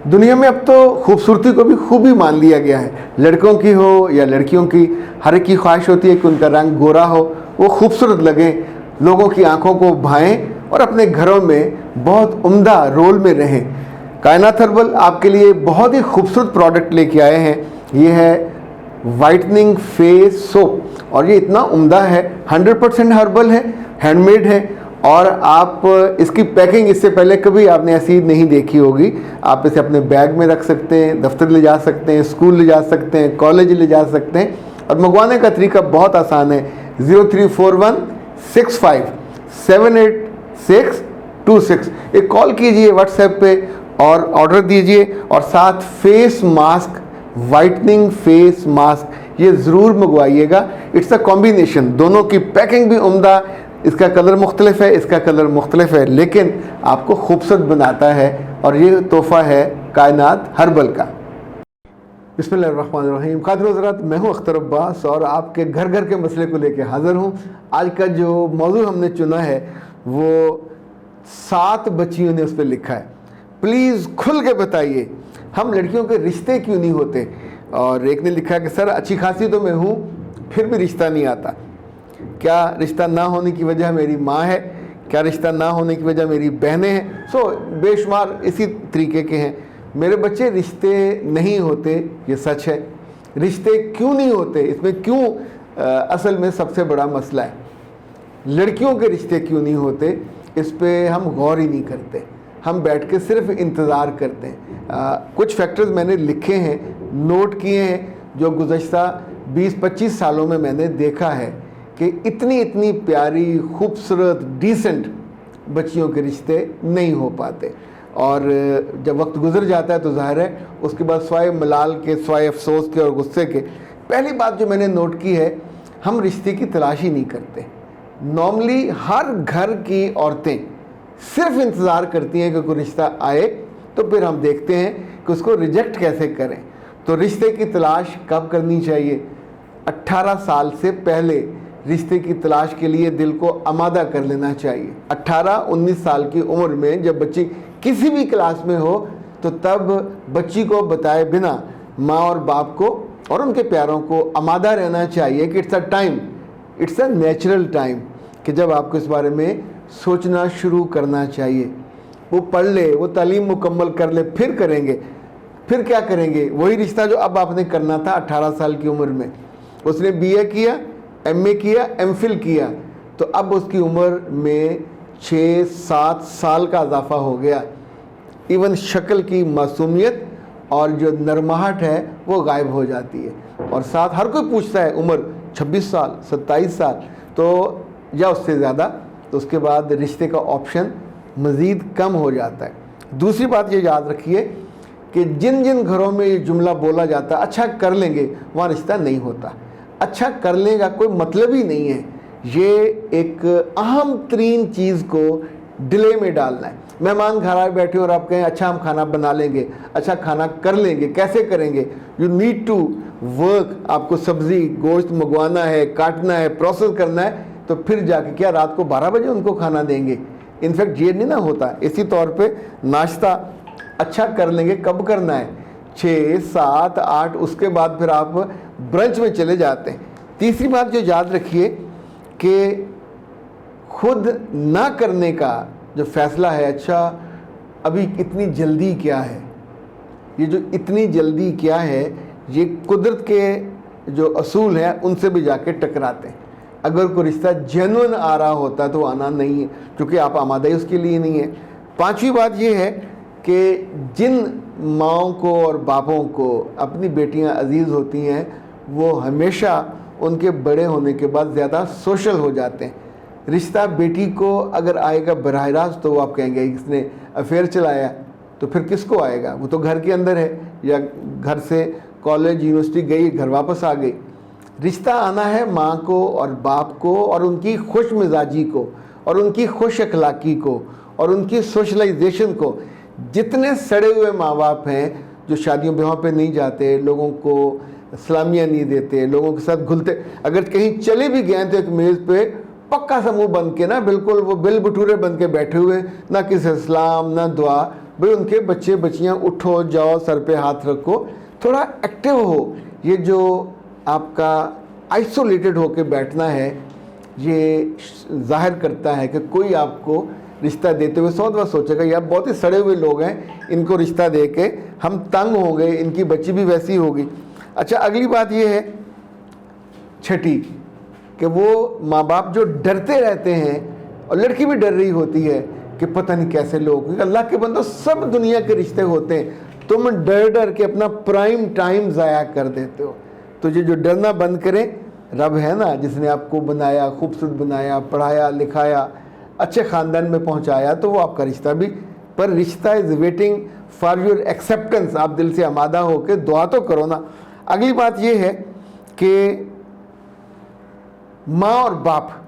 दुनिया में अब तो खूबसूरती को भी खूबी मान लिया गया है। लड़कों की हो या लड़कियों की, हर एक की ख्वाहिश होती है कि उनका रंग गोरा हो, वो खूबसूरत लगे, लोगों की आंखों को भाएं और अपने घरों में बहुत उम्दा रोल में रहें। कायनात हर्बल आपके लिए बहुत ही खूबसूरत प्रोडक्ट लेके आए हैं। ये है वाइटनिंग फेस सोप और ये इतना उम्दा है, 100% हर्बल है, हैंडमेड है और आप इसकी पैकिंग इससे पहले कभी आपने ऐसी नहीं देखी होगी। आप इसे अपने बैग में रख सकते हैं, दफ्तर ले जा सकते हैं, स्कूल ले जा सकते हैं, कॉलेज ले जा सकते हैं और मंगवाने का तरीका बहुत आसान है। 0341657826 एक कॉल कीजिए व्हाट्सएप पे और ऑर्डर दीजिए और साथ face mask, whitening face mask ये ज़रूर मंगवाइएगा। इट्स अ कॉम्बिनेशन, दोनों की पैकिंग भी उम्दा, इसका कलर मुख्तलिफ है, इसका कलर मुख्तलिफ है, लेकिन आपको खूबसूरत बनाता है और ये तोहफ़ा है कायनात हर्बल का। बिस्मिल्लाहिर्रहमानिर्रहीम। खातिन हज़रात, मैं हूँ अख्तर अब्बास और आपके घर घर के मसले को लेकर हाज़िर हूँ। आज का जो मौजू हमने चुना है वो 7 बच्चियों ने उस पर लिखा है। प्लीज़ खुल के बताइए हम लड़कियों के रिश्ते क्यों नहीं होते। और एक ने लिखा कि सर अच्छी खासी तो मैं हूँ फिर भी रिश्ता नहीं आता। क्या रिश्ता ना होने की वजह मेरी माँ है, क्या रिश्ता ना होने की वजह मेरी बहनें हैं। बेशुमार इसी तरीके के हैं। मेरे बच्चे रिश्ते नहीं होते, ये सच है। रिश्ते क्यों नहीं होते, इसमें क्यों असल में सबसे बड़ा मसला है। लड़कियों के रिश्ते क्यों नहीं होते, इस पे हम गौर ही नहीं करते, हम बैठ के सिर्फ इंतज़ार करते हैं। कुछ फैक्टर्स मैंने लिखे हैं, नोट किए हैं, जो गुज़श्ता 20-25 सालों में मैंने देखा है कि इतनी इतनी प्यारी, खूबसूरत, डिसेंट बच्चियों के रिश्ते नहीं हो पाते। और जब वक्त गुजर जाता है तो ज़ाहिर है उसके बाद स्वाय मलाल के, स्वाय अफसोस के और गुस्से के, पहली बात जो मैंने नोट की है, हम रिश्ते की तलाश ही नहीं करते। नॉर्मली हर घर की औरतें सिर्फ इंतज़ार करती हैं कि कोई रिश्ता आए तो फिर हम देखते हैं कि उसको रिजेक्ट कैसे करें। तो रिश्ते की तलाश कब करनी चाहिए? 18 साल से पहले रिश्ते की तलाश के लिए दिल को आमादा कर लेना चाहिए। 18-19 साल की उम्र में जब बच्ची किसी भी क्लास में हो तो तब बच्ची को बताए बिना माँ और बाप को और उनके प्यारों को आमादा रहना चाहिए कि it's a time, it's a natural time कि जब आपको इस बारे में सोचना शुरू करना चाहिए। वो पढ़ ले, वो तालीम मुकम्मल कर ले, फिर करेंगे। फिर क्या करेंगे? वही रिश्ता जो अब आपने करना था 18 साल की उम्र में। उसने BA किया, MA किया, MPhil किया, तो अब उसकी उम्र में 6-7 साल का इजाफा हो गया। इवन शक्ल की मासूमियत और जो नरमाहट है वो गायब हो जाती है। और साथ हर कोई पूछता है उम्र 26 साल, 27 साल तो या उससे ज़्यादा, तो उसके बाद रिश्ते का ऑप्शन मज़ीद कम हो जाता है। दूसरी बात ये याद रखिए कि जिन जिन घरों में ये जुमला बोला जाता है अच्छा कर लेंगे, वहाँ रिश्ता नहीं होता। अच्छा कर लेगा कोई मतलब ही नहीं है। ये एक अहम तरीन चीज़ को डिले में डालना है। मेहमान घर आए बैठे और आप कहें अच्छा हम खाना बना लेंगे, अच्छा खाना कर लेंगे, कैसे करेंगे? You need to work. आपको सब्ज़ी गोश्त मंगवाना है, काटना है, प्रोसेस करना है, तो फिर जाके क्या रात को 12 बजे उनको खाना देंगे? इनफैक्ट ये नहीं ना होता। इसी तौर पे नाश्ता अच्छा कर लेंगे, कब करना है? 6, 7, 8, उसके बाद फिर आप ब्रंच में चले जाते हैं। तीसरी बात जो याद रखिए कि खुद ना करने का जो फ़ैसला है, अच्छा अभी इतनी जल्दी क्या है, ये जो इतनी जल्दी क्या है, ये कुदरत के जो असूल हैं उनसे भी जाके टकराते हैं। अगर कोई रिश्ता जेन्युइन आ रहा होता तो आना नहीं है, क्योंकि आप आमादा ही उसके लिए नहीं है। पांचवी बात ये है कि जिन माँओं को और बापों को अपनी बेटियां अजीज़ होती हैं वो हमेशा उनके बड़े होने के बाद ज़्यादा सोशल हो जाते हैं। रिश्ता बेटी को अगर आएगा बराह रास्त तो वो आप कहेंगे इसने अफेयर चलाया, तो फिर किसको आएगा? वो तो घर के अंदर है, या घर से कॉलेज यूनिवर्सिटी गई, घर वापस आ गई। रिश्ता आना है माँ को और बाप को और उनकी खुश मिजाजी को और उनकी खुश अखलाकी को और उनकी सोशलाइजेशन को। जितने सड़े हुए माँ बाप हैं जो शादियों ब्याहों पे नहीं जाते, लोगों को सलामियाँ नहीं देते, लोगों के साथ घुलते, अगर कहीं चले भी गए तो एक मेज़ पे पक्का सा मुँह बन के ना, बिल्कुल वो बिल भटूरे बन के बैठे हुए, ना किसी सलाम ना दुआ, भाई उनके बच्चे बच्चियाँ उठो जाओ, सर पे हाथ रखो, थोड़ा एक्टिव हो। ये जो आपका आइसोलेटेड होके बैठना है, ये जाहिर करता है कि कोई आपको रिश्ता देते हुए 100 दफ़ा सोचेगा यार बहुत ही सड़े हुए लोग हैं, इनको रिश्ता दे के हम तंग हो गए, इनकी बच्ची भी वैसी होगी। अच्छा, अगली बात ये है छठी, कि वो माँ बाप जो डरते रहते हैं, और लड़की भी डर रही होती है कि पता नहीं कैसे लोग, क्योंकि अल्लाह के बंदो सब दुनिया के रिश्ते होते हैं, तुम डर डर के अपना प्राइम टाइम ज़ाया कर देते हो। तो ये जो डरना बंद करें, रब है ना जिसने आपको बनाया, खूबसूरत बनाया, पढ़ाया लिखाया, अच्छे ख़ानदान में पहुंचाया, तो वो आपका रिश्ता भी, पर रिश्ता is waiting for your acceptance. आप दिल से आमादा हो के दुआ तो करो ना। अगली बात ये है कि माँ और बाप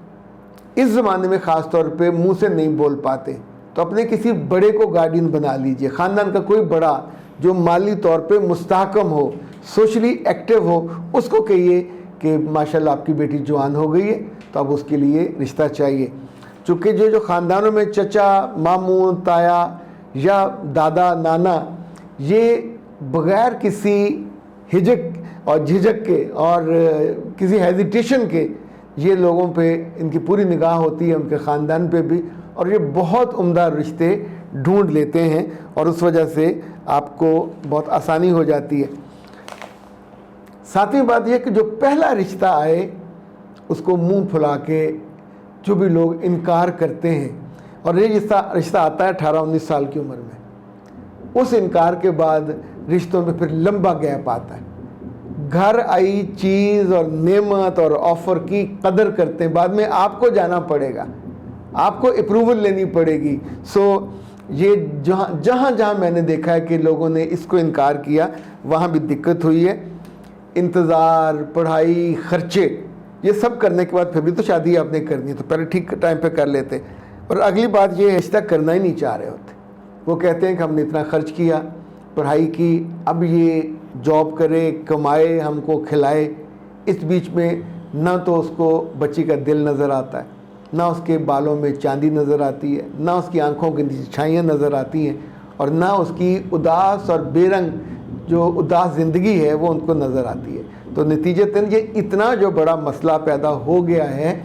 इस ज़माने में ख़ास तौर पे मुंह से नहीं बोल पाते, तो अपने किसी बड़े को गार्डियन बना लीजिए। ख़ानदान का कोई बड़ा जो माली तौर पे मुस्तहकम हो, सोशली एक्टिव हो, उसको कहिए कि माशाल्लाह आपकी बेटी जवान हो गई है, तो अब उसके लिए रिश्ता चाहिए। चूँकि जो ख़ानदानों में चचा, मामू, ताया या दादा, नाना, ये बग़ैर किसी हिचक और झिझक के और किसी हेजिटेशन के ये लोगों पे इनकी पूरी निगाह होती है, उनके ख़ानदान पे भी, और ये बहुत उम्दा रिश्ते ढूंढ लेते हैं, और उस वजह से आपको बहुत आसानी हो जाती है। सातवीं बात यह कि जो पहला रिश्ता आए उसको मुंह फुला के जो भी लोग इनकार करते हैं, और ये रिश्ता आता है 18-19 साल की उम्र में, उस इनकार के बाद रिश्तों में फिर लंबा गैप आता है। घर आई चीज़ और नेमत और ऑफ़र की कदर करते हैं, बाद में आपको जाना पड़ेगा, आपको अप्रूवल लेनी पड़ेगी। सो ये जहाँ मैंने देखा है कि लोगों ने इसको इनकार किया, वहाँ भी दिक्कत हुई है। इंतज़ार, पढ़ाई, ख़र्चे, ये सब करने के बाद फिर भी तो शादी आपने करनी है, तो पहले ठीक टाइम पे कर लेते। और अगली बात ये है, रिश्ता करना ही नहीं चाह रहे होते। वो कहते हैं कि हमने इतना खर्च किया, पढ़ाई की, अब ये जॉब करे, कमाए, हमको खिलाए। इस बीच में ना तो उसको बच्ची का दिल नज़र आता है, ना उसके बालों में चांदी नज़र आती है, ना उसकी आंखों की नीचे छाइयाँ नज़र आती हैं, और ना उसकी उदास और बेरंग जो उदास ज़िंदगी है वो उनको नज़र आती है। तो नतीजतन ये इतना जो बड़ा मसला पैदा हो गया है,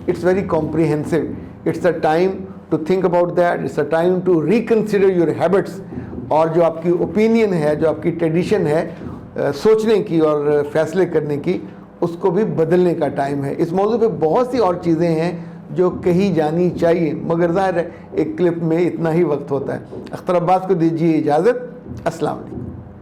it's very comprehensive. It's a time to think about that, it's a time to reconsider your habits, और जो आपकी ओपिनियन है, जो आपकी ट्रेडिशन है सोचने की और फैसले करने की, उसको भी बदलने का टाइम है। इस मौजू पे बहुत सी और चीज़ें हैं जो कही जानी चाहिए, मगर ज़ाहिर है एक क्लिप में इतना ही वक्त होता है। अख्तर अब्बास को दीजिए इजाज़त। अस्सलाम वालेकुम।